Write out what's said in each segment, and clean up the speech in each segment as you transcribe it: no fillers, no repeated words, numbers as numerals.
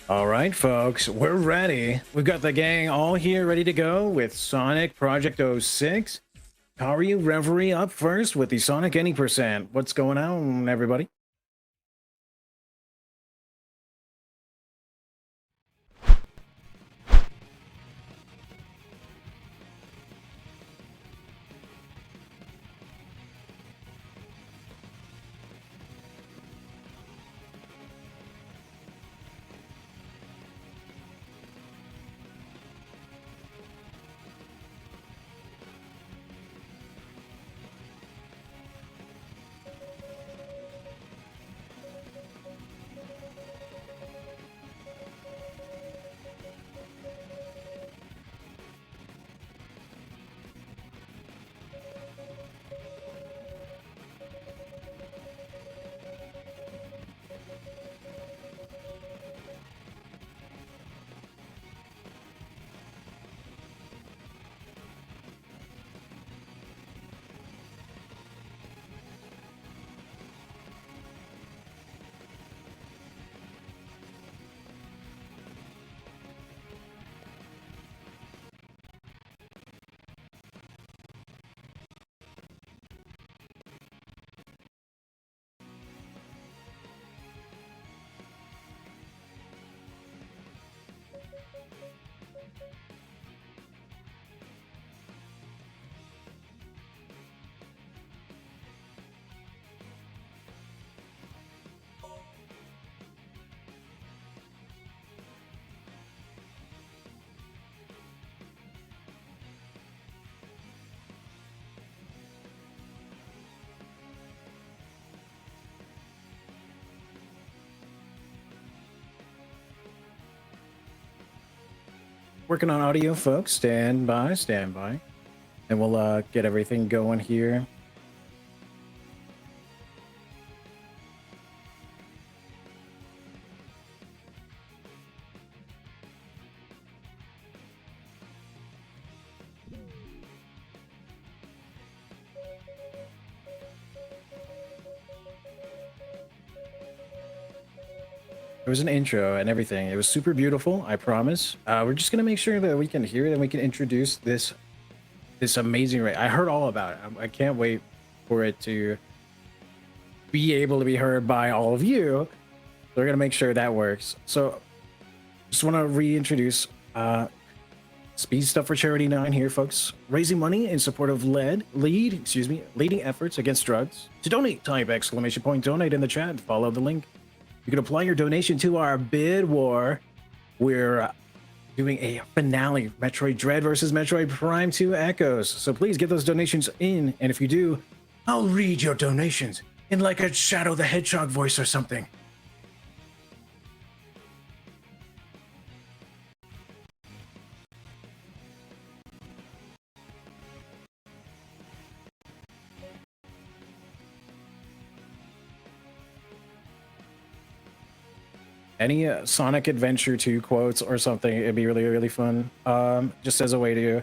All right, folks, we're ready. We've got the gang all here ready to go with Sonic Project 06. Karyru Reverie up first with the Sonic Any Percent. What's going on, everybody? Working on audio, folks. Stand by, stand by. And we'll get everything going here. There was an intro and everything. It was super beautiful, I promise. We're just gonna make sure that we can hear it and we can introduce this amazing rate. I heard all about it. I can't wait for it to be able to be heard by all of you. We're gonna make sure that works. So just want to reintroduce Speed Stuff for Charity 9 here, folks. Raising money in support of leading efforts against drugs. To donate, type !donate in the chat. Follow the link. You can apply your donation to our bid war. We're doing a finale, Metroid Dread versus Metroid Prime 2 Echoes. So please get those donations in. And if you do, I'll read your donations in like a Shadow the Hedgehog voice or something. Any Sonic Adventure 2 quotes or something, it'd be really, really fun. Just as a way to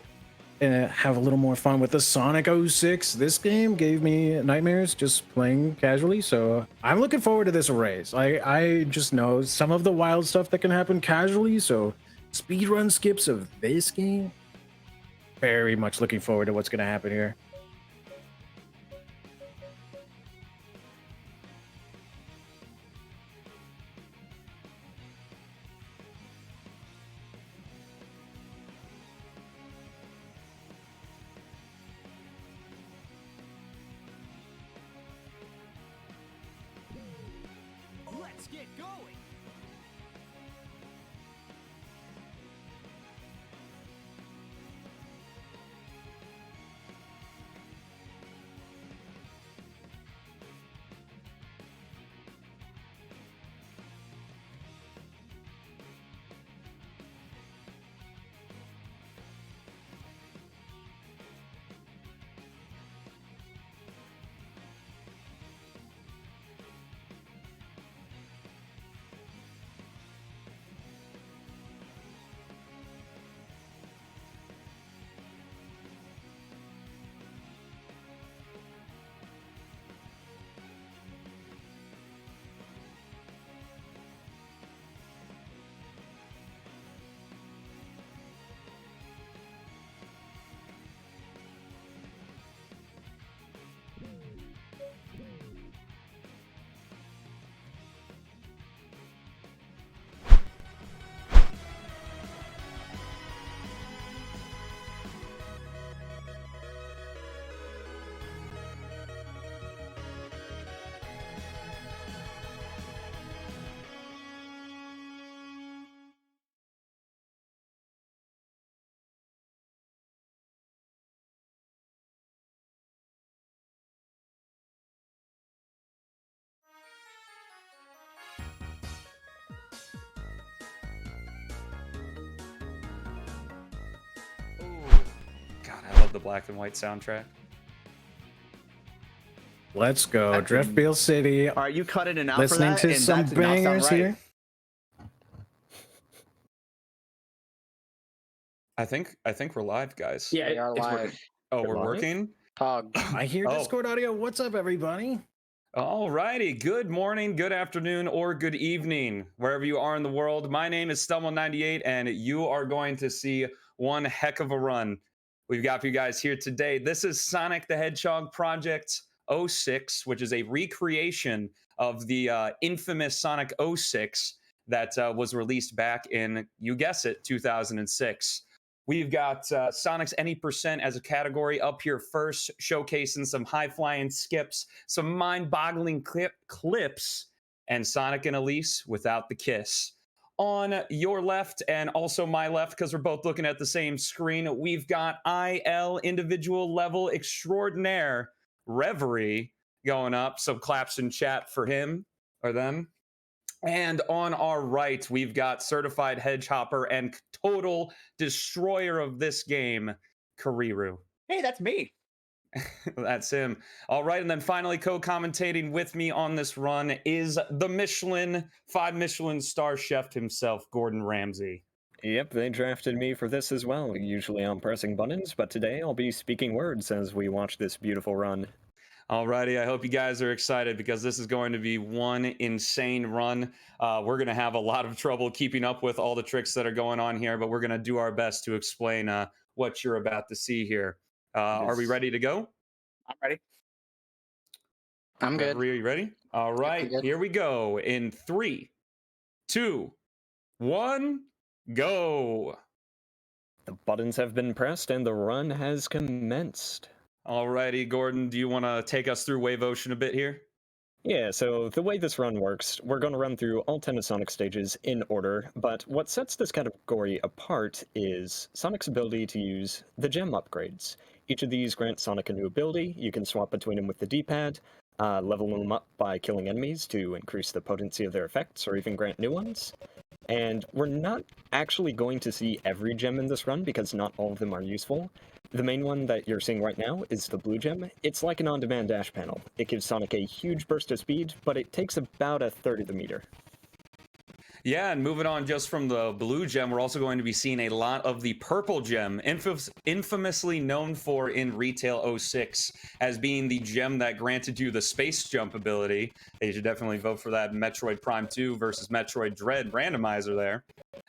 have a little more fun with the Sonic 06. This game gave me nightmares just playing casually, so I'm looking forward to this race. I just know some of the wild stuff that can happen casually, so speedrun skips of this game, very much looking forward to what's going to happen here. Let's get going! love the black and white soundtrack. Let's go, Driftfield City. Are you cutting it out Listening for that? to And some that did not sound bangers right. here. I think we're live, guys. Yeah, We are it's live. working. Oh, we're live? working? Pog. I hear Oh. Discord audio. What's up, everybody? All righty. Good morning, good afternoon, or good evening, wherever you are in the world. My name is Stumble98, and you are going to see one heck of a run we've got for you guys here today. This is Sonic the Hedgehog Project 06, which is a recreation of the infamous Sonic 06 that was released back in, you guess it, 2006. We've got Sonic's Any Percent as a category up here first, showcasing some high-flying skips, some mind-boggling clips, and Sonic and Elise without the kiss. On your left, and also my left, because we're both looking at the same screen, we've got IL Individual Level Extraordinaire Reverie going up. So claps in chat for him or them. And on our right, we've got certified hedgehopper and total destroyer of this game, Karyru. Hey, that's me. That's him. All right, and then finally co-commentating with me on this run is the 5 Michelin star chef himself, Gordon Ramsay. Yep, they drafted me for this as well. Usually I'm pressing buttons, but today I'll be speaking words as we watch this beautiful run. Alrighty, I hope you guys are excited because this is going to be one insane run. We're going to have a lot of trouble keeping up with all the tricks that are going on here, but we're going to do our best to explain what you're about to see here. Are we ready to go? I'm ready. I'm good. Reverie, are you ready? All right, good. here we go. In 3, 2, 1, go. The buttons have been pressed and the run has commenced. Alrighty, Gordon, do you want to take us through Wave Ocean a bit here? Yeah, so the way this run works, we're going to run through all 10 of Sonic's stages in order, but what sets this category apart is Sonic's ability to use the gem upgrades. Each of these grants Sonic a new ability. You can swap between them with the D-pad, level them up by killing enemies to increase the potency of their effects, or even grant new ones. And we're not actually going to see every gem in this run because not all of them are useful. The main one that you're seeing right now is the blue gem. It's like an on-demand dash panel. It gives Sonic a huge burst of speed, but it takes about a third of the meter. Yeah, and moving on just from the blue gem, we're also going to be seeing a lot of the purple gem, infamously known for in Retail 06 as being the gem that granted you the space jump ability. You should definitely vote for that Metroid Prime 2 versus Metroid Dread randomizer there.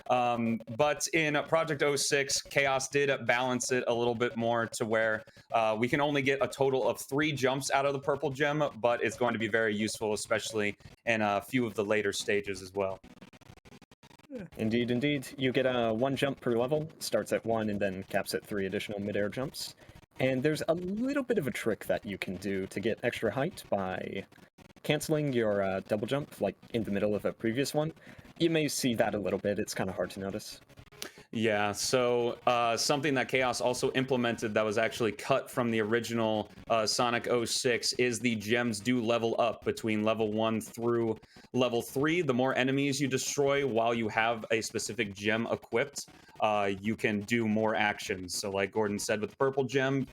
But in Project 06, Chaos did balance it a little bit more to where we can only get a total of 3 jumps out of the purple gem, but it's going to be very useful, especially in a few of the later stages as well. Indeed, indeed. You get 1 jump per level, starts at 1 and then caps at 3 additional mid-air jumps. And there's a little bit of a trick that you can do to get extra height by canceling your double jump, like in the middle of a previous one. You may see that a little bit, it's kind of hard to notice. Yeah, so something that Chaos also implemented that was actually cut from the original Sonic 06 is the gems do level up between level 1 through level 3. The more enemies you destroy while you have a specific gem equipped, you can do more actions. So like Gordon said with the purple gem,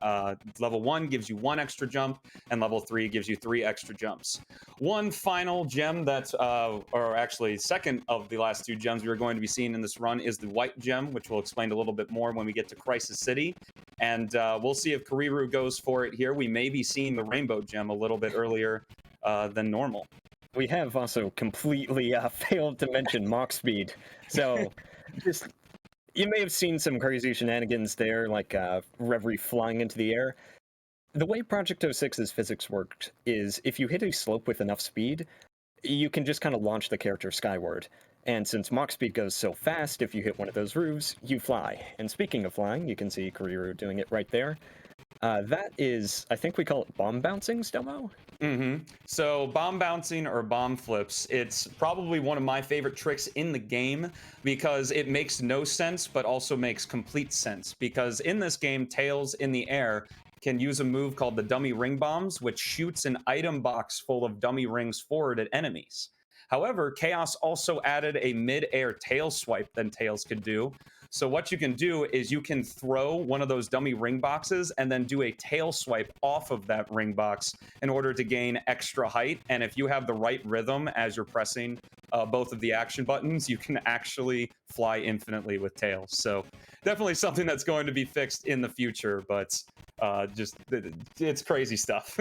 level 1 gives you 1 extra jump, and level 3 gives you 3 extra jumps. One final gem that, or actually second of the last 2 gems we are going to be seeing in this run is the white gem, which we'll explain a little bit more when we get to Crisis City. And we'll see if Karyru goes for it here. We may be seeing the rainbow gem a little bit earlier than normal. We have also completely failed to mention Mach speed. So, just you may have seen some crazy shenanigans there, like Reverie flying into the air. The way Project 06's physics worked is if you hit a slope with enough speed, you can just kind of launch the character skyward. And since Mach speed goes so fast, if you hit one of those roofs, you fly. And speaking of flying, you can see Karyru doing it right there. That is, I think we call it bomb bouncing, Stelmo? Mm-hmm. So bomb bouncing or bomb flips, it's probably one of my favorite tricks in the game because it makes no sense, but also makes complete sense. Because in this game, Tails in the air can use a move called the dummy ring bombs, which shoots an item box full of dummy rings forward at enemies. However, Chaos also added a mid-air tail swipe that Tails could do. So what you can do is you can throw one of those dummy ring boxes and then do a tail swipe off of that ring box in order to gain extra height. And if you have the right rhythm as you're pressing both of the action buttons, you can actually fly infinitely with Tails. So definitely something that's going to be fixed in the future, but it's crazy stuff.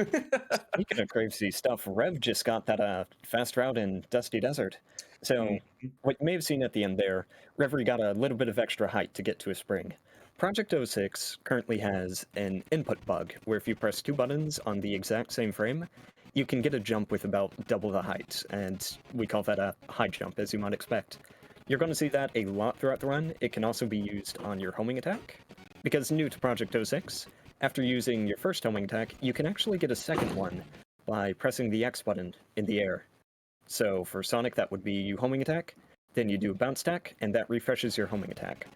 Speaking of crazy stuff, Rev just got that fast route in Dusty Desert. So, what you may have seen at the end there, Reverie got a little bit of extra height to get to a spring. Project 06 currently has an input bug, where if you press 2 buttons on the exact same frame, you can get a jump with about double the height, and we call that a high jump, as you might expect. You're going to see that a lot throughout the run. It can also be used on your homing attack, because new to Project 06, after using your first homing attack, you can actually get a second one by pressing the X button in the air. So for Sonic, that would be you homing attack, then you do a bounce attack, and that refreshes your homing attack.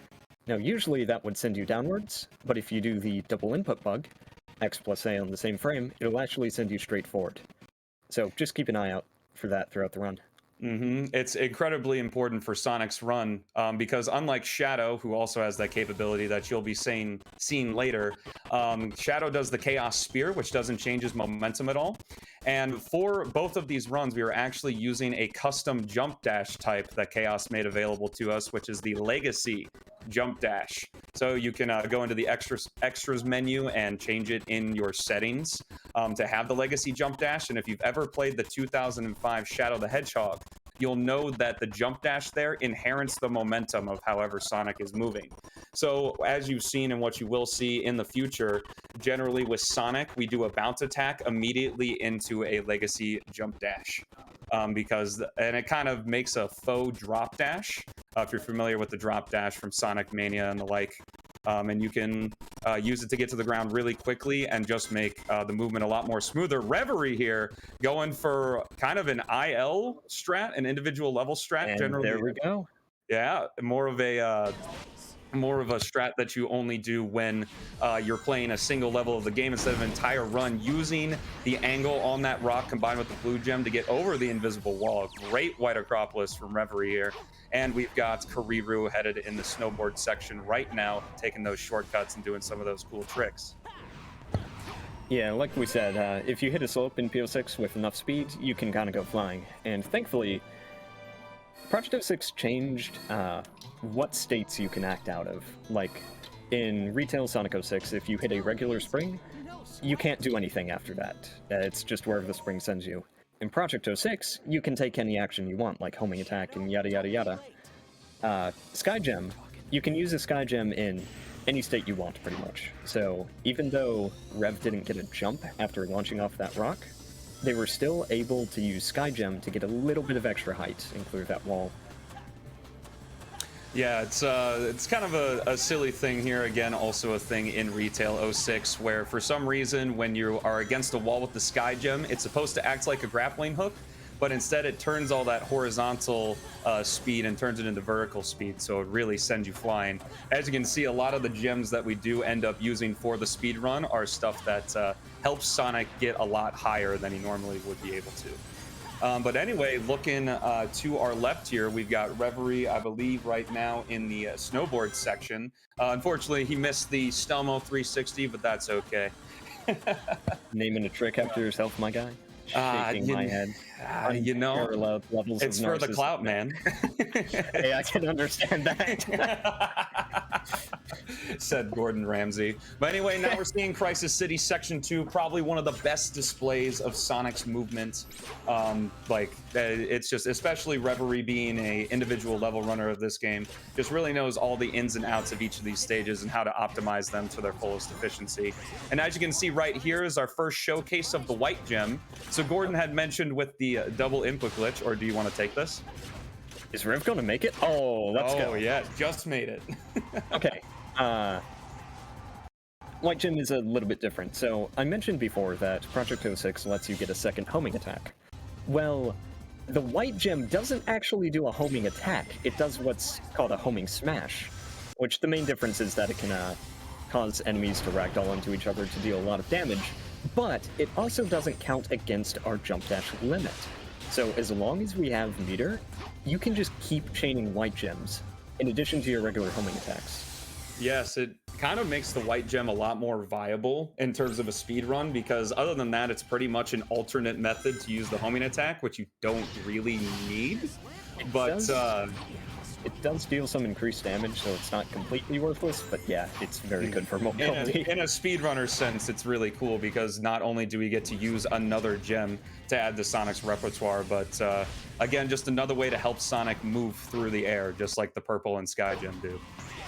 Now usually that would send you downwards, but if you do the double input bug, X plus A on the same frame, it'll actually send you straight forward. So just keep an eye out for that throughout the run. It's incredibly important for Sonic's run because unlike Shadow, who also has that capability that you'll be seeing later, Shadow does the Chaos Spear, which doesn't change his momentum at all. And for both of these runs, we were actually using a custom jump dash type that Chaos made available to us, which is the Legacy Jump Dash. So you can go into the extras menu and change it in your settings to have the Legacy Jump Dash. And if you've ever played the 2005 Shadow the Hedgehog, you'll know that the jump dash there inherits the momentum of however Sonic is moving. So as you've seen and what you will see in the future, generally with Sonic, we do a bounce attack immediately into a Legacy Jump Dash. And it kind of makes a faux drop dash, if you're familiar with the drop dash from Sonic Mania and the like. And you can use it to get to the ground really quickly and just make the movement a lot more smoother. Reverie here going for kind of an IL strat, an individual level strat. And generally, there we go. Yeah, more of a strat that you only do when you're playing a single level of the game instead of an entire run, using the angle on that rock combined with the blue gem to get over the invisible wall. Great White Acropolis from Reverie here. And we've got Karyru headed in the snowboard section right now, taking those shortcuts and doing some of those cool tricks. Yeah, like we said, if you hit a slope in PO6 with enough speed, you can kind of go flying. And thankfully, Project 06 changed what states you can act out of. Like, in Retail Sonic 06, if you hit a regular spring, you can't do anything after that. It's just wherever the spring sends you. In Project 06, you can take any action you want, like homing attack and yada yada yada. Sky Gem, you can use a Sky Gem in any state you want, pretty much. So even though Rev didn't get a jump after launching off that rock, they were still able to use Sky Gem to get a little bit of extra height and clear that wall. Yeah, it's kind of a silly thing here. Again, also a thing in Retail 06, where for some reason, when you are against a wall with the Sky Gem, it's supposed to act like a grappling hook, but instead it turns all that horizontal speed and turns it into vertical speed, so it really sends you flying. As you can see, a lot of the gems that we do end up using for the speed run are stuff that helps Sonic get a lot higher than he normally would be able to. But anyway, looking to our left here, we've got Reverie, I believe, right now in the snowboard section. Unfortunately, he missed the Stelmo 360, but that's okay. Naming a trick after yourself, my guy? Shaking my head. You know, levels it's of for the clout, man. Hey, I can understand that. Said Gordon Ramsay. But anyway, now we're seeing Crisis City Section 2, probably one of the best displays of Sonic's movement. It's just, especially Reverie being a individual level runner of this game, just really knows all the ins and outs of each of these stages and how to optimize them to their fullest efficiency. And as you can see right here is our first showcase of the white gem. So Gordon had mentioned with the double input glitch, or do you want to take this? Is Rev going to make it? Oh, let's go. Oh, yeah, just made it. Okay. White Gem is a little bit different. So I mentioned before that Project 06 lets you get a second homing attack. Well, the White Gem doesn't actually do a homing attack. It does what's called a homing smash, which the main difference is that it can cause enemies to ragdoll into each other to deal a lot of damage, but it also doesn't count against our jump dash limit. So as long as we have meter, you can just keep chaining white gems in addition to your regular homing attacks. Yes, it kind of makes the white gem a lot more viable in terms of a speed run, because other than that, it's pretty much an alternate method to use the homing attack, which you don't really need. But It does deal some increased damage, so it's not completely worthless, but yeah, it's very good for mobility. in a speedrunner sense, it's really cool because not only do we get to use another gem to add to Sonic's repertoire, but again, just another way to help Sonic move through the air, just like the purple and sky gem do.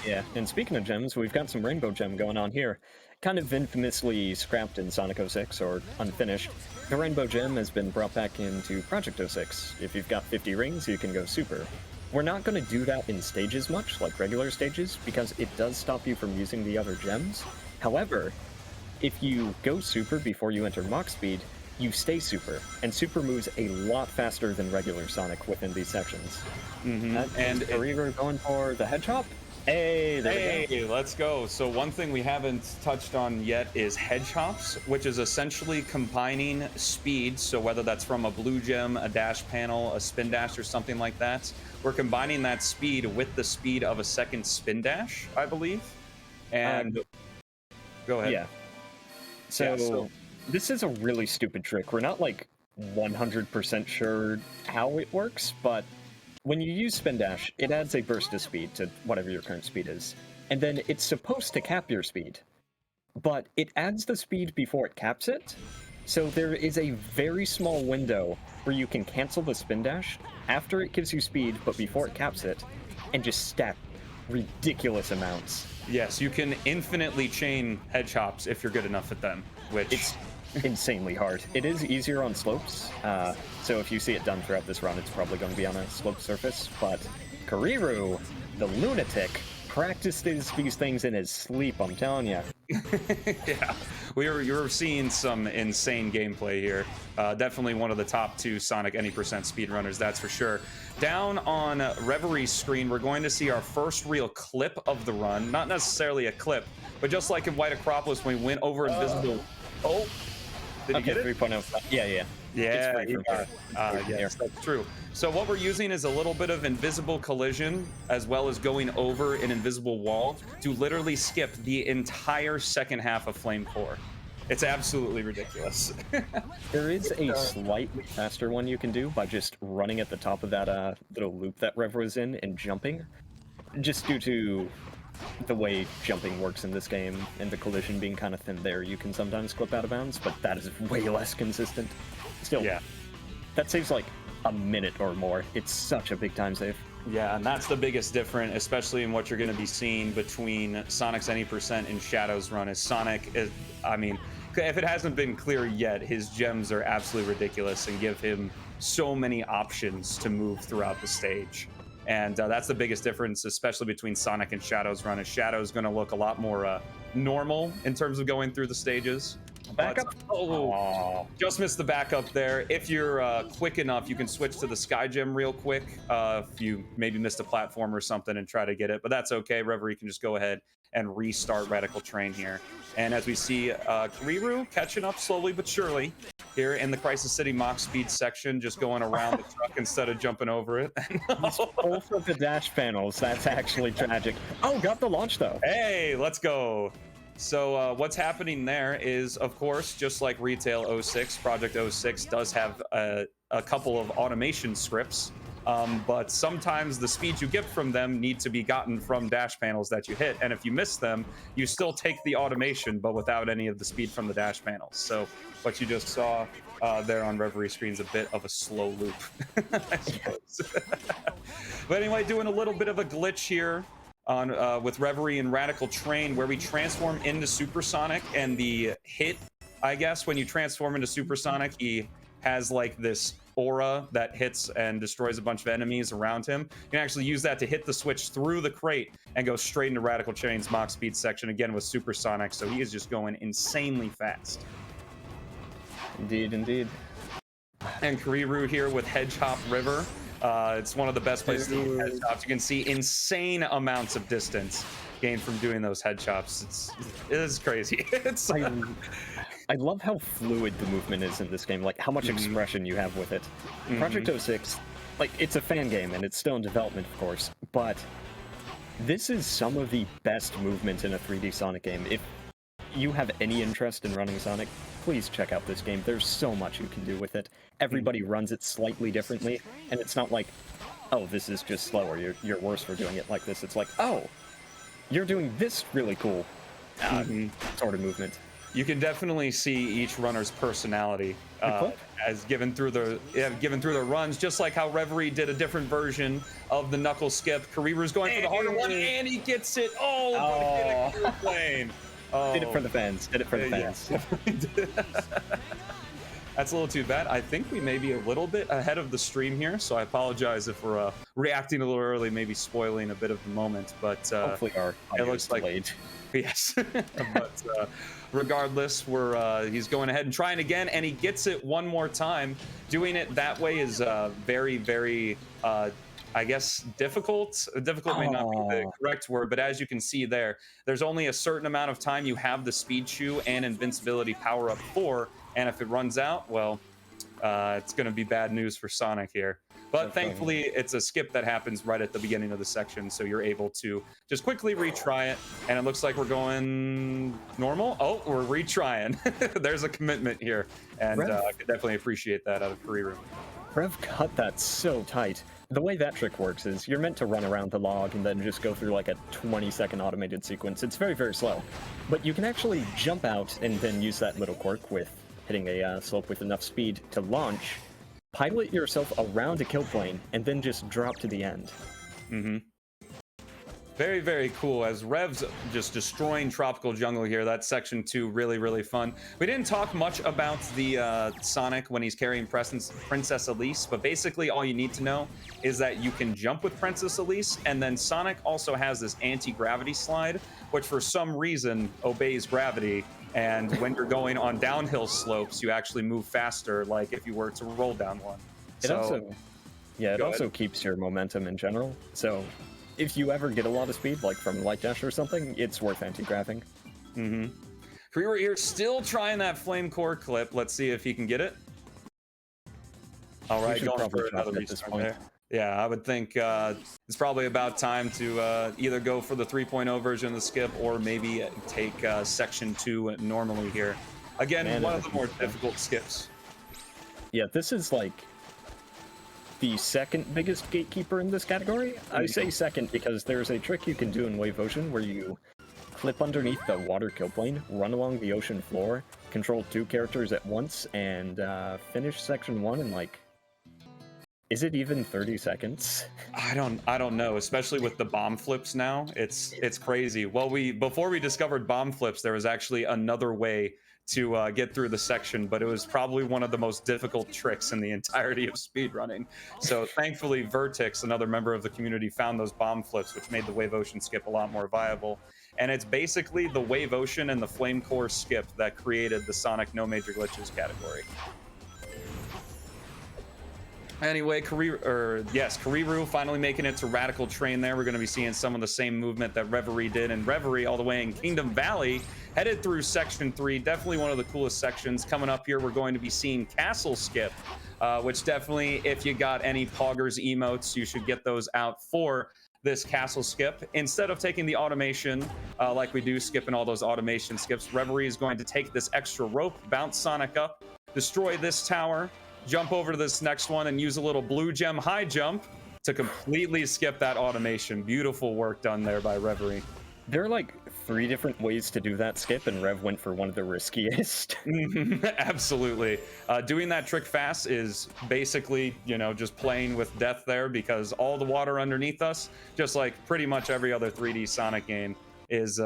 Yeah, and speaking of gems, we've got some rainbow gem going on here. Kind of infamously scrapped in Sonic 06, or unfinished. The rainbow gem has been brought back into Project 06. If you've got 50 rings, you can go super. We're not going to do that in stages much, like regular stages, because it does stop you from using the other gems. However, if you go super before you enter Mach speed, you stay super, and super moves a lot faster than regular Sonic within these sections. And Karyru going for the head chop. Hey, there we go. Let's go. So one thing we haven't touched on yet is head chops, which is essentially combining speed. So whether that's from a blue gem, a dash panel, a spin dash, or something like that, we're combining that speed with the speed of a second spin dash, I believe. And go ahead. Yeah. So this is a really stupid trick. We're not like 100% sure how it works, but when you use Spin Dash, it adds a burst of speed to whatever your current speed is. And then it's supposed to cap your speed. But it adds the speed before it caps it. So there is a very small window where you can cancel the Spin Dash after it gives you speed, but before it caps it, and just stack ridiculous amounts. Yes, you can infinitely chain head chops if you're good enough at them, which... It's insanely hard. It is easier on slopes, so if you see it done throughout this run, it's probably going to be on a slope surface, but Karyru, the lunatic, practices these things in his sleep, I'm telling you. Yeah, you're seeing some insane gameplay here. Definitely one of the top 2 Sonic any percent speedrunners, that's for sure. Down on Reverie's screen, we're going to see our first real clip of the run. Not necessarily a clip, but just like in White Acropolis when we went over invisible... Oh! Did you get it? 3.0. Yeah. Yeah, It's free from here. yes, that's true. So what we're using is a little bit of invisible collision, as well as going over an invisible wall to literally skip the entire second half of Flame Core. It's absolutely ridiculous. There is a slightly faster one you can do by just running at the top of that little loop that Rev was in and jumping. Just due to the way jumping works in this game and the collision being kind of thin there, you can sometimes clip out of bounds, but that is way less consistent. Still, yeah, that saves like a minute or more. It's such a big time save. Yeah, and that's the biggest difference, especially in what you're going to be seeing between Sonic's any percent and Shadow's run. Is Sonic is, I mean, if it hasn't been clear yet, his gems are absolutely ridiculous and give him so many options to move throughout the stage. And that's the biggest difference, especially between Sonic and Shadow's run. Is Shadow's going to look a lot more normal in terms of going through the stages. Backup. Oh, just missed the backup there. If you're quick enough, you can switch to the Sky Gem real quick. If you maybe missed a platform or something and try to get it, but that's okay. Reverie can just go ahead and restart Radical Train here. And as we see, Karyru catching up slowly but surely here in the Crisis City Mach Speed section, just going around the truck instead of jumping over it. Both of the dash panels. That's actually tragic. Oh, got the launch though. Hey, let's go. So what's happening there is, of course, just like Retail 06, Project 06 does have a couple of automation scripts, but sometimes the speed you get from them need to be gotten from dash panels that you hit, and if you miss them, you still take the automation, but without any of the speed from the dash panels. So what you just saw there on Reverie screen is a bit of a slow loop, I suppose. But anyway, doing a little bit of a glitch here on with Reverie and Radical Train, where we transform into Supersonic, and the hit, I guess, when you transform into Supersonic, he has like this aura that hits and destroys a bunch of enemies around him. You can actually use that to hit the switch through the crate and go straight into Radical Train's Mach Speed section again with Supersonic, so he is just going insanely fast. Indeed, indeed. And Karyru here with Hedgehop River. It's one of the best places to use head chops. You can see insane amounts of distance gained from doing those head chops. It is crazy. It's I love how fluid the movement is in this game, like how much expression you have with it. Project 06, like it's a fan game and it's still in development, of course, but this is some of the best movement in a 3D Sonic game. If you have any interest in running Sonic, please check out this game. There's so much you can do with it. Everybody runs it slightly differently, and it's not like, oh, this is just slower, you're worse for doing it like this. It's like, oh, you're doing this really cool sort of movement. You can definitely see each runner's personality as given through their runs, just like how Reverie did a different version of the knuckle skip. Karyru's going for the harder one, and he gets it. Oh, but hit a plane. Oh. Did it for the fans. Did it for the fans. That's a little too bad. I think we may be a little bit ahead of the stream here, so I apologize if we're reacting a little early, maybe spoiling a bit of the moment. But hopefully our audio it looks like delayed. Yes. But regardless, he's going ahead and trying again, and he gets it one more time. Doing it that way is very, very, I guess, difficult. Difficult may not be the correct word, but as you can see there's only a certain amount of time you have the speed shoe and invincibility power up for, and if it runs out, well, it's going to be bad news for Sonic here. But thankfully, it's a skip that happens right at the beginning of the section, so you're able to just quickly retry it. And it looks like we're going normal. Oh, we're retrying. There's a commitment here, and I could definitely appreciate that out of Karyru. Rev cut that so tight. The way that trick works is you're meant to run around the log and then just go through like a 20-second automated sequence. It's very, very slow. But you can actually jump out and then use that little quirk with hitting a slope with enough speed to launch, pilot yourself around a kill plane, and then just drop to the end. Very, very cool. As Rev's just destroying Tropical Jungle here. That's section 2, really, really fun. We didn't talk much about the Sonic when he's carrying Princess Elise, but basically all you need to know is that you can jump with Princess Elise, and then Sonic also has this anti-gravity slide, which for some reason obeys gravity. And when you're going on downhill slopes, you actually move faster, like if you were to roll down one. It also keeps your momentum in general. So if you ever get a lot of speed, like from Light Dash or something, it's worth anti-graving. Karyru here still trying that flame core clip. Let's see if he can get it. All right, going for another restart there. Yeah, I would think it's probably about time to either go for the 3.0 version of the skip or maybe take section 2 normally here. Again, one of the more difficult skips. Yeah, this is like the second biggest gatekeeper in this category. I say second because there's a trick you can do in Wave Ocean where you clip underneath the water kill plane, run along the ocean floor, control 2 characters at once, and finish section 1 in like, is it even 30 seconds? I don't know, especially with the bomb flips now. It's crazy. Well, before we discovered bomb flips, there was actually another way to get through the section, but it was probably one of the most difficult tricks in the entirety of speedrunning. So thankfully, Vertix, another member of the community, found those bomb flips, which made the Wave Ocean skip a lot more viable. And it's basically the Wave Ocean and the Flame Core skip that created the Sonic No Major Glitches category. Anyway, Karyru finally making it to Radical Train there. We're going to be seeing some of the same movement that Reverie did, and Reverie all the way in Kingdom Valley, headed through section 3. Definitely one of the coolest sections. Coming up here, we're going to be seeing Castle Skip, which definitely, if you got any Poggers emotes, you should get those out for this Castle Skip. Instead of taking the automation, like we do skipping all those automation skips, Reverie is going to take this extra rope, bounce Sonic up, destroy this tower, jump over to this next one, and use a little blue gem high jump to completely skip that automation. Beautiful work done there by Reverie. There are like 3 different ways to do that skip, and Rev went for one of the riskiest. Absolutely. Doing that trick fast is basically, just playing with death there, because all the water underneath us, just like pretty much every other 3D Sonic game, is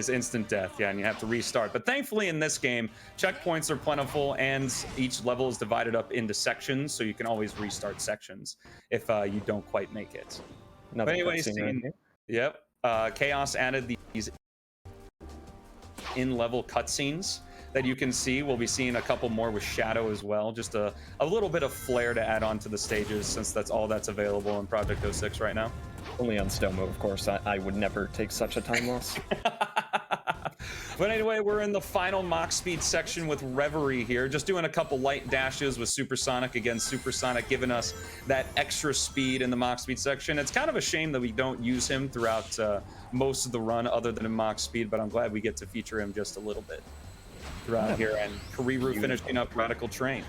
instant death. Yeah, and you have to restart. But thankfully in this game, checkpoints are plentiful, and each level is divided up into sections, so you can always restart sections if you don't quite make it. But anyways, Chaos added these in-level cutscenes that you can see. We'll be seeing a couple more with Shadow as well. Just a little bit of flair to add on to the stages, since that's all that's available in Project 06 right now. Only on Stomo, of course. I would never take such a time loss. But anyway, we're in the final Mach speed section with Reverie here. Just doing a couple light dashes with Supersonic. Again, Supersonic giving us that extra speed in the Mach speed section. It's kind of a shame that we don't use him throughout most of the run other than in Mach speed, but I'm glad we get to feature him just a little bit throughout here. And Karyru finishing up Radical Train.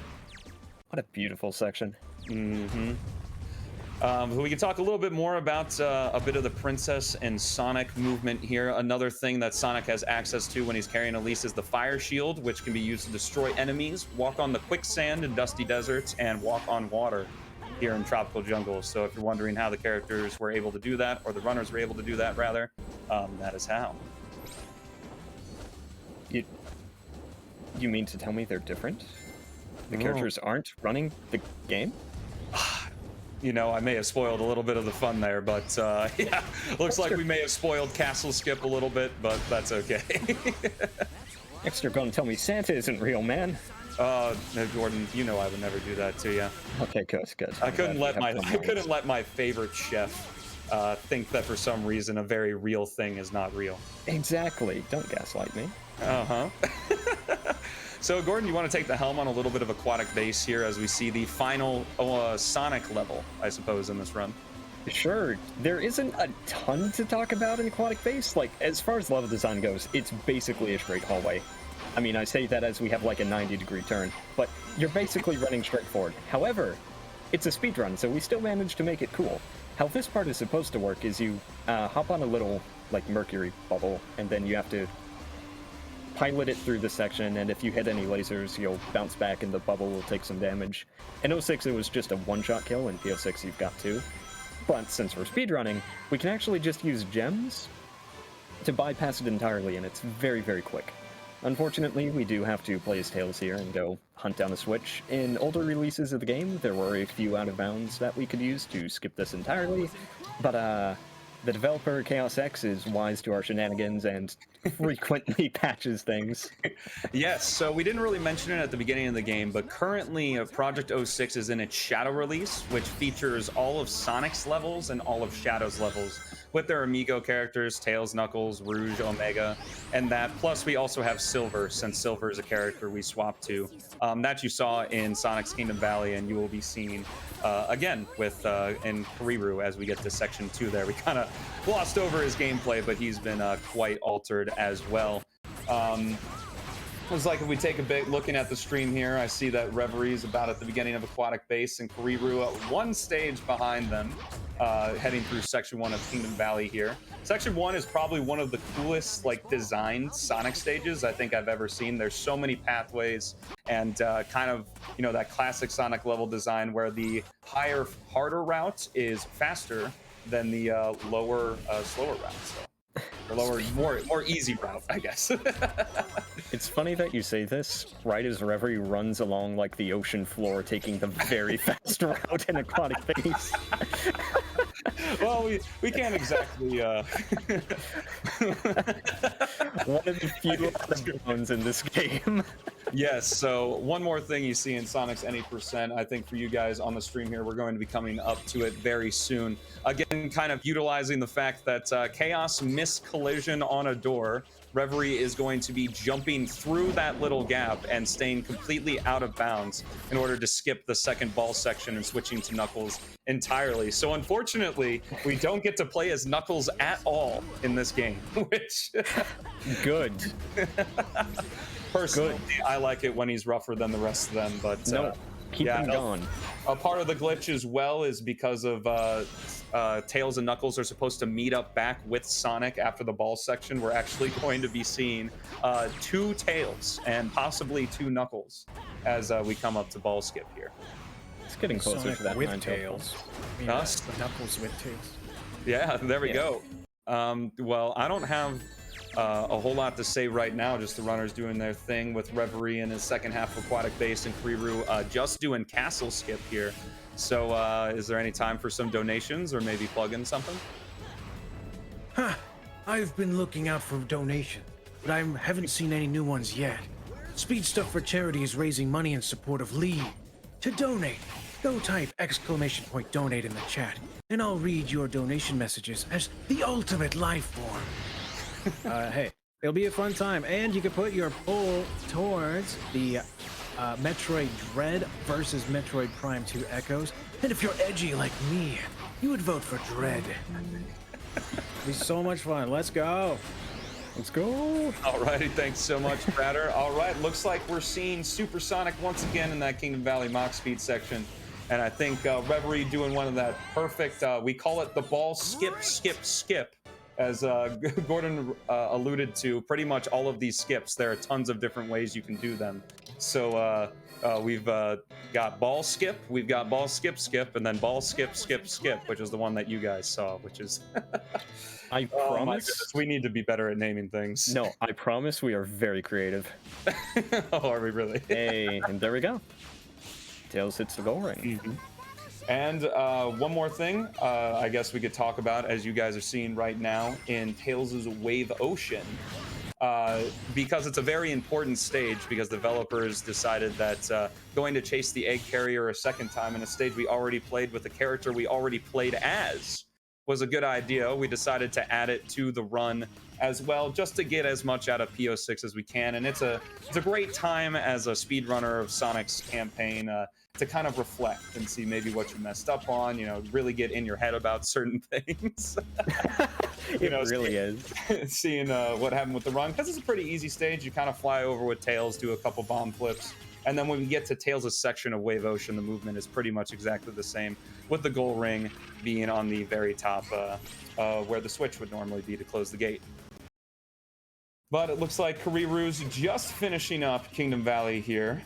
What a beautiful section. We can talk a little bit more about a bit of the Princess and Sonic movement here. Another thing that Sonic has access to when he's carrying Elise is the Fire Shield, which can be used to destroy enemies, walk on the quicksand in dusty deserts, and walk on water here in tropical jungles. So if you're wondering how the characters were able to do that, or the runners were able to do that rather, that is how. You mean to tell me they're different? The characters aren't running the game? You know, I may have spoiled a little bit of the fun there, but yeah, looks like we may have spoiled Castle Skip a little bit, but that's okay. Next you're gonna tell me Santa isn't real, man. No, Jordan, you know I would never do that to you. Okay, good. I couldn't let my favorite chef think that for some reason a very real thing is not real. Exactly. Don't gaslight me. So, Gordon, you want to take the helm on a little bit of aquatic base here as we see the final Sonic level, I suppose, in this run? Sure. There isn't a ton to talk about in aquatic base. Like, as far as level design goes, it's basically a straight hallway. I mean, I say that as we have like a 90-degree turn, but you're basically running straight forward. However, it's a speed run, so we still managed to make it cool. How this part is supposed to work is you hop on a little, like, mercury bubble, and then you have to pilot it through the section, and if you hit any lasers, you'll bounce back and the bubble will take some damage. In 06, it was just a one-shot kill, in P06 you've got two. But since we're speedrunning, we can actually just use gems to bypass it entirely, and it's very, very quick. Unfortunately, we do have to play as Tails here and go hunt down a switch. In older releases of the game, there were a few out of bounds that we could use to skip this entirely, but the developer, Chaos X, is wise to our shenanigans and frequently patches things. Yes, so we didn't really mention it at the beginning of the game, but currently Project 06 is in its Shadow release, which features all of Sonic's levels and all of Shadow's levels, with their Amigo characters, Tails, Knuckles, Rouge, Omega, and that. Plus, we also have Silver, since Silver is a character we swapped to, that you saw in Sonic's Kingdom Valley, and you will be seeing again with in Karyru as we get to Section 2 there. We kind of glossed over his gameplay, but he's been quite altered as well. Looks like if we take a bit looking at the stream here, I see that Reverie is about at the beginning of Aquatic Base, and Karyru one stage behind them, heading through Section 1 of Kingdom Valley here. Section 1 is probably one of the coolest, like, designed Sonic stages I think I've ever seen. There's so many pathways and kind of, you know, that classic Sonic level design where the higher, harder route is faster than the lower, slower route. So. Or lower, more easy route, I guess. It's funny that you say this right as Reverie runs along like the ocean floor, taking the very fast route in aquatic base. Well, we can't exactly. One of the few bones in this game. Yes. So one more thing you see in Sonic's Any Percent, I think for you guys on the stream here, we're going to be coming up to it very soon. Again, kind of utilizing the fact that Chaos missed collision on a door. Reverie is going to be jumping through that little gap and staying completely out of bounds in order to skip the second ball section and switching to Knuckles entirely. So unfortunately, we don't get to play as Knuckles at all in this game, which... Good. Personally, I like it when he's rougher than the rest of them, but... No, keep him gone. A part of the glitch as well is because of Tails and Knuckles are supposed to meet up back with Sonic after the ball section. We're actually going to be seeing two Tails and possibly two Knuckles as we come up to ball skip here. It's getting closer Sonic to that with nine Tails. Us? Knuckles with Tails. Yeah, there we go. Well, I don't have a whole lot to say right now, just the runners doing their thing with Reverie in his second half of Aquatic Base and Karyru just doing Castle Skip here. So is there any time for some donations or maybe plug in something? I've been looking out for donations, but I haven't seen any new ones yet. Speed Stuff for Charity is raising money in support of Lee. To donate, go type !donate in the chat, and I'll read your donation messages as the ultimate life form. Hey, It'll be a fun time, and you can put your poll towards the Metroid Dread versus Metroid Prime 2 Echoes. And if you're edgy like me, you would vote for Dread. It'll be so much fun. Let's go. Let's go. Alrighty, thanks so much, Prater. All right, looks like we're seeing Supersonic once again in that Kingdom Valley Mach Speed section. And I think Reverie doing one of that perfect, we call it the ball skip, skip, skip. As Gordon alluded to, pretty much all of these skips, there are tons of different ways you can do them. So we've got ball skip, we've got ball skip, skip, and then ball skip, skip, skip, which is the one that you guys saw, which is... I Oh my promise. goodness, we need to be better at naming things. No, I promise we are very creative. Oh, are we really? Hey, and there we go. Tails hits the goal ring. And one more thing, I guess we could talk about, as you guys are seeing right now in Tails' Wave Ocean, because it's a very important stage, because developers decided that going to chase the egg carrier a second time in a stage we already played with a character we already played as was a good idea. We decided to add it to the run as well, just to get as much out of PO6 as we can. And it's a great time as a speedrunner of Sonic's campaign to kind of reflect and see maybe what you messed up on, you know, really get in your head about certain things. It really is. Seeing what happened with the run, because it's a pretty easy stage. You kind of fly over with Tails, do a couple bomb flips, and then when we get to Tails' section of Wave Ocean, the movement is pretty much exactly the same, with the goal ring being on the very top where the switch would normally be to close the gate. But it looks like Karyru's just finishing up Kingdom Valley here.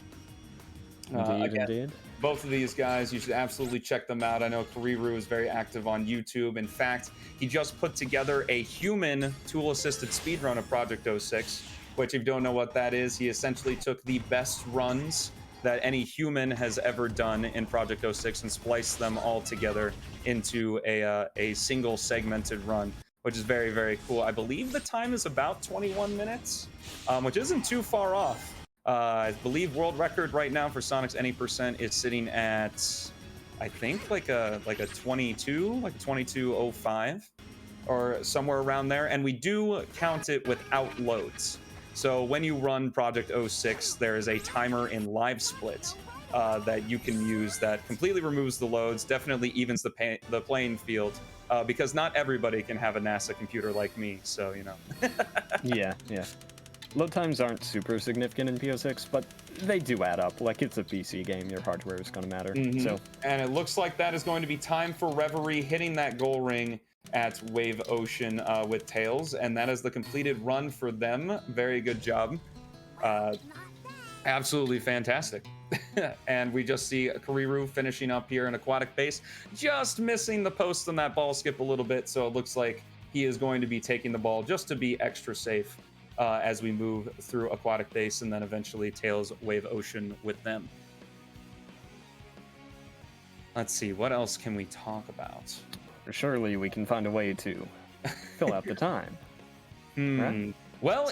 Again, both of these guys, you should absolutely check them out. I know Karyru is very active on YouTube. In fact, he just put together a human tool-assisted speedrun of Project 06, which, if you don't know what that is, he essentially took the best runs that any human has ever done in Project 06 and spliced them all together into a single segmented run, which is very, very cool. I believe the time is about 21 minutes, which isn't too far off. I believe world record right now for Sonic's any percent is sitting at, I think, like a 22:05 or somewhere around there. And we do count it without loads. So when you run Project 06, there is a timer in Live Split that you can use that completely removes the loads, definitely evens the playing field, because not everybody can have a NASA computer like me. So, you know. Yeah. Load times aren't super significant in PO6, but they do add up. Like, it's a PC game, your hardware is going to matter. So, and it looks like that is going to be time for Reverie hitting that goal ring at Wave Ocean with Tails, and that is the completed run for them. Very good job. Absolutely fantastic. And we just see Karyru finishing up here in Aquatic Base, just missing the post on that ball skip a little bit, so it looks like he is going to be taking the ball just to be extra safe as we move through Aquatic Base and then eventually Tails Wave Ocean with them. Let's see, what else can we talk about? surely we can find a way to fill out the time. Right? Well,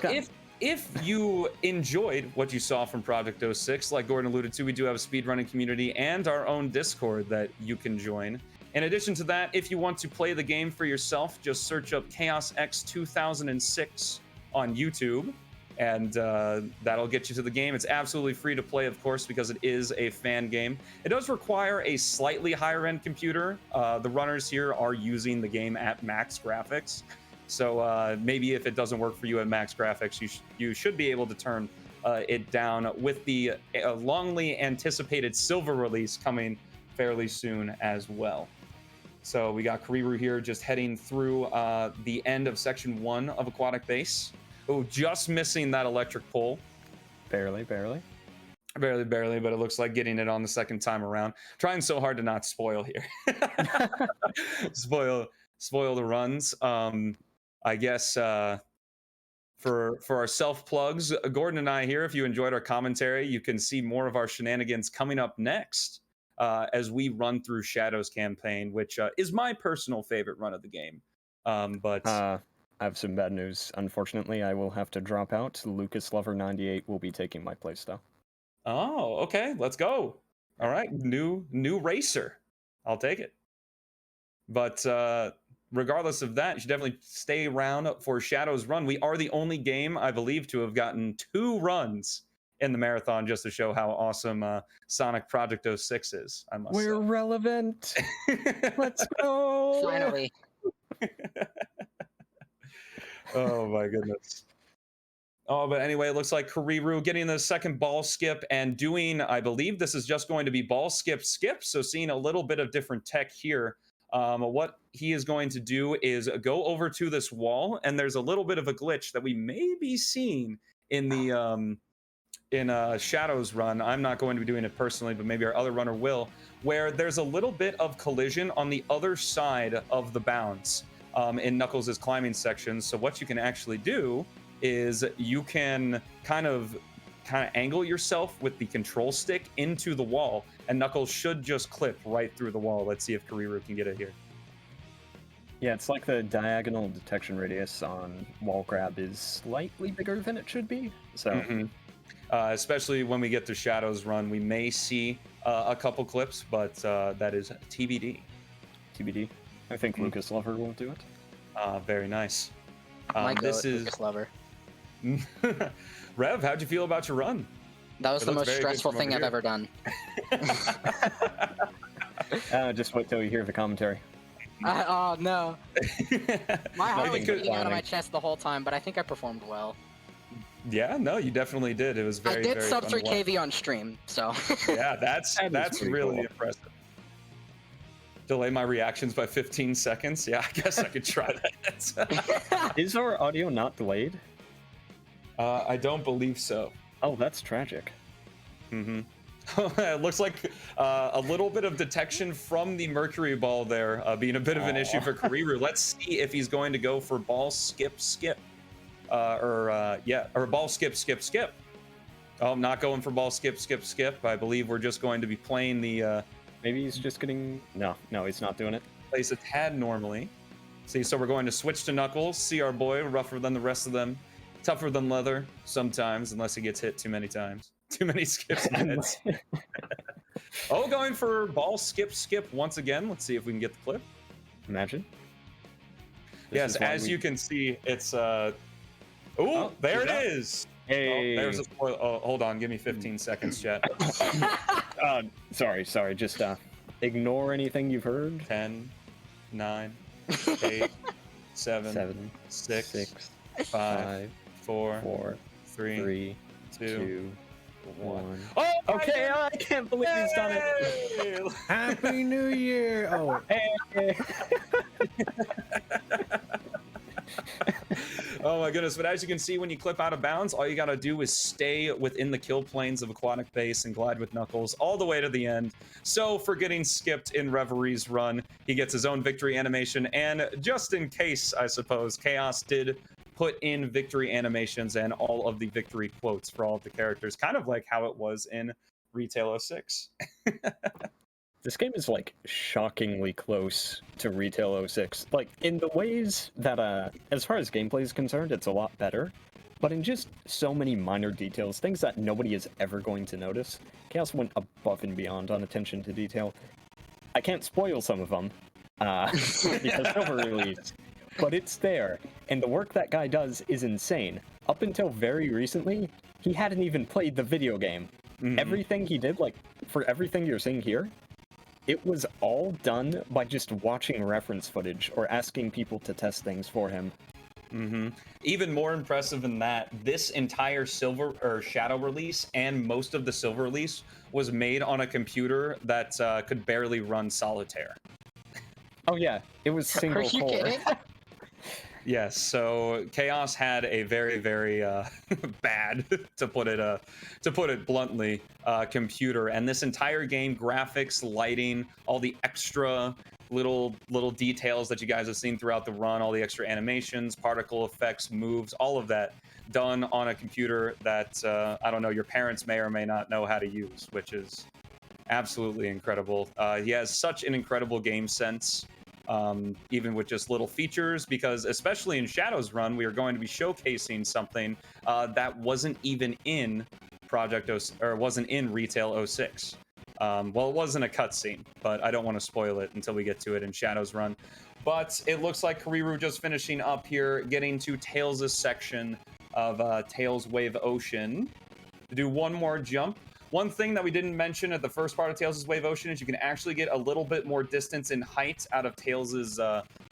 if you enjoyed what you saw from Project 06, like Gordon alluded to, we do have a speedrunning community and our own Discord that you can join. In addition to that, if you want to play the game for yourself, just search up Chaos X 2006 on YouTube, and that'll get you to the game. It's absolutely free to play, of course, because it is a fan game. It does require a slightly higher-end computer. The runners here are using the game at max graphics. So maybe if it doesn't work for you at max graphics, you should be able to turn it down with the longly anticipated silver release coming fairly soon as well. So we got Karyru here just heading through the end of section 1 of Aquatic Base. Oh, just missing that electric pole. Barely. Barely, but it looks like getting it on the second time around. Trying so hard to not spoil here. spoil the runs. I guess for our self-plugs, Gordon and I here, if you enjoyed our commentary, you can see more of our shenanigans coming up next as we run through Shadow's campaign, which is my personal favorite run of the game. I have some bad news. Unfortunately, I will have to drop out. Lucas Lover 98 will be taking my place, though. Oh, okay. Let's go. All right. New racer. I'll take it. But regardless of that, you should definitely stay around for Shadow's run. We are the only game, I believe, to have gotten 2 runs in the marathon, just to show how awesome Sonic Project 06 is. I must We're say. relevant. Let's go. Finally. Oh my goodness. Oh, but anyway, it looks like Karyru getting the second ball skip and doing, I believe this is just going to be ball skip skip. So seeing a little bit of different tech here. What he is going to do is go over to this wall, and there's a little bit of a glitch that we may be seeing in the Shadow's run. I'm not going to be doing it personally, but maybe our other runner will, where there's a little bit of collision on the other side of the bounds in Knuckles' climbing section. So what you can actually do is you can kind of angle yourself with the control stick into the wall, and Knuckles should just clip right through the wall. Let's see if Karyru can get it here. Yeah, it's like the diagonal detection radius on wall grab is slightly bigger than it should be. So, especially when we get to Shadow's run, we may see a couple clips, but that is TBD. TBD. I think Lucas Lover will do it. Very nice. My This goat, is Lucas Lover. Rev, how'd you feel about your run? That was It the looks most very good stressful from thing over I've ever done. Just wait till you hear the commentary. Oh no. My heart was Nothing beating out of my planning. chest the whole time, but I think I performed well. Yeah, no, you definitely did. It was very, I did very sub fun 3 to watch. KV on stream, so. Yeah, that's pretty really cool. impressive. Delay my reactions by 15 seconds. Yeah, I guess I could try that. Is our audio not delayed? I don't believe so. Oh, that's tragic. It looks like a little bit of detection from the Mercury ball there being a bit of an issue for Karyru. Let's see if he's going to go for ball skip skip. Or ball skip skip skip. Oh, I'm not going for ball skip skip skip. I believe we're just going to be playing the Maybe he's just getting... No, he's not doing it. place a tad normally. See, so we're going to switch to Knuckles. See our boy, rougher than the rest of them. Tougher than leather sometimes, unless he gets hit too many times. Too many skips and hits. Oh, going for ball skip skip once again. Let's see if we can get the clip. Imagine. This Yes, is why as we- you can see, it's there Oh, it good job. is. Hey. Oh, there's a spoil. Oh, hold on, give me 15 seconds, chat. Sorry. Just ignore anything you've heard. 10, 9, 8, 7, 7, 6, 6, 5, 5, 4, 4, 3, 3, 2, 2, 1. 1. Oh, Okay, I can't believe he's done it. it. Happy New Year! Oh, Hey. Oh my goodness, but as you can see, when you clip out of bounds, all you gotta do is stay within the kill planes of Aquatic Base and glide with Knuckles all the way to the end. So for getting skipped in Reverie's run, he gets his own victory animation, and just in case, I suppose, Chaos did put in victory animations and all of the victory quotes for all of the characters, kind of like how it was in Retail 06. This game is like shockingly close to Retail 06. Like in the ways that as far as gameplay is concerned, it's a lot better. But in just so many minor details, things that nobody is ever going to notice, Chaos went above and beyond on attention to detail. I can't spoil some of them, because they'll be released. But it's there, and the work that guy does is insane. Up until very recently, he hadn't even played the video game. Everything he did, like, for everything you're seeing here, it was all done by just watching reference footage or asking people to test things for him. Even more impressive than that, this entire Silver or Shadow release and most of the Silver release was made on a computer that could barely run Solitaire. Oh yeah, it was Are single you core. kidding? Yes, so Chaos had a very, very bad, to put it bluntly, computer, and this entire game, graphics, lighting, all the extra little details that you guys have seen throughout the run, all the extra animations, particle effects, moves, all of that done on a computer that I don't know, your parents may or may not know how to use, which is absolutely incredible. He has such an incredible game sense. Even with just little features, because especially in Shadow's run, we are going to be showcasing something that wasn't even in wasn't in Retail 06. Well, it wasn't a cutscene, but I don't want to spoil it until we get to it in Shadowrun. But it looks like Karyru just finishing up here, getting to Tails' section of Tails Wave Ocean. To do one more jump. One thing that we didn't mention at the first part of Tails' Wave Ocean is you can actually get a little bit more distance in height out of Tails'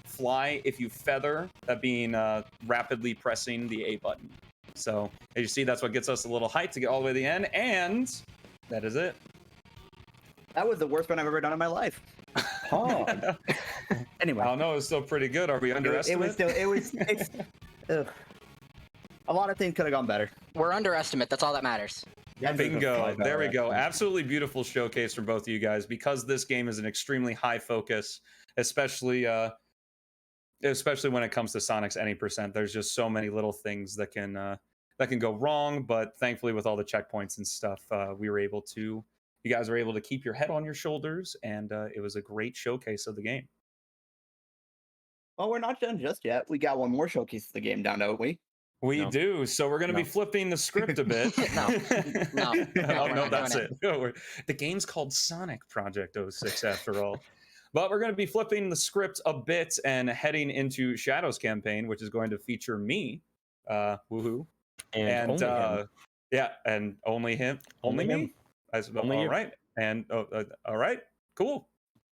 fly if you feather, that being rapidly pressing the A button. So as you see, that's what gets us a little height to get all the way to the end, and that is it. That was the worst one I've ever done in my life. Hog. Anyway, I don't know, it's still pretty good. Are we it underestimating? was still, ugh. A lot of things could have gone better. We're underestimate. That's all that matters. Bingo. There we go. Absolutely beautiful showcase from both of you guys, because this game is an extremely high focus, especially when it comes to Sonic's any percent. There's just so many little things that can go wrong, but thankfully with all the checkpoints and stuff, you guys were able to keep your head on your shoulders, and it was a great showcase of the game. Well, we're not done just yet. We got one more showcase of the game down, don't we? We No. do. So we're going to be No. flipping the script a bit. No. No. Oh, we're no, not that's doing it. The game's called Sonic Project 06 after all. But we're going to be flipping the script a bit and heading into Shadow's campaign, which is going to feature me. Woohoo. And only him. Yeah, and only him. Only Only me? him. All you. right. And all right, cool.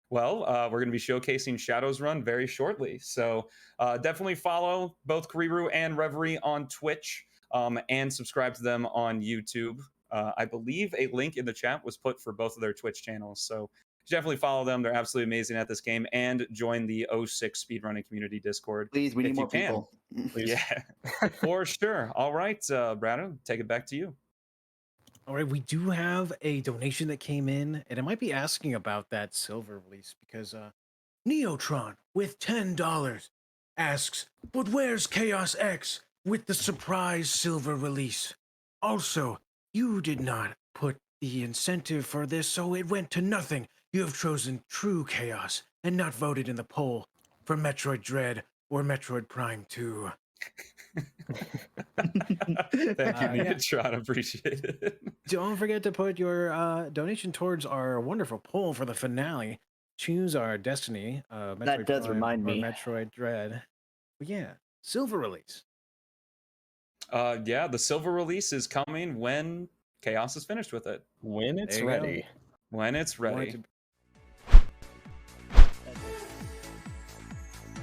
Well, we're going to be showcasing Shadowrun very shortly. So definitely follow both Karyru and Reverie on Twitch, and subscribe to them on YouTube. I believe a link in the chat was put for both of their Twitch channels. So definitely follow them. They're absolutely amazing at this game. And join the 06 speedrunning community Discord. Please, we if need you more can. people. Please. Yeah, for sure. All right, Brandon, take it back to you. All right, we do have a donation that came in, and it might be asking about that silver release because Neotron with $10 asks, but where's Chaos X with the surprise silver release? Also, you did not put the incentive for this, so it went to nothing. You have chosen True Chaos and not voted in the poll for Metroid Dread or Metroid Prime 2. Thank you, Yeah. Neotron. Appreciate it. Don't forget to put your donation towards our wonderful poll for the finale. Choose our destiny. Metroid That does Prime remind or me. Metroid Dread. But yeah, silver release. Yeah, the silver release is coming when Chaos is finished with it. When it's There you go. ready. When it's Want it ready. to-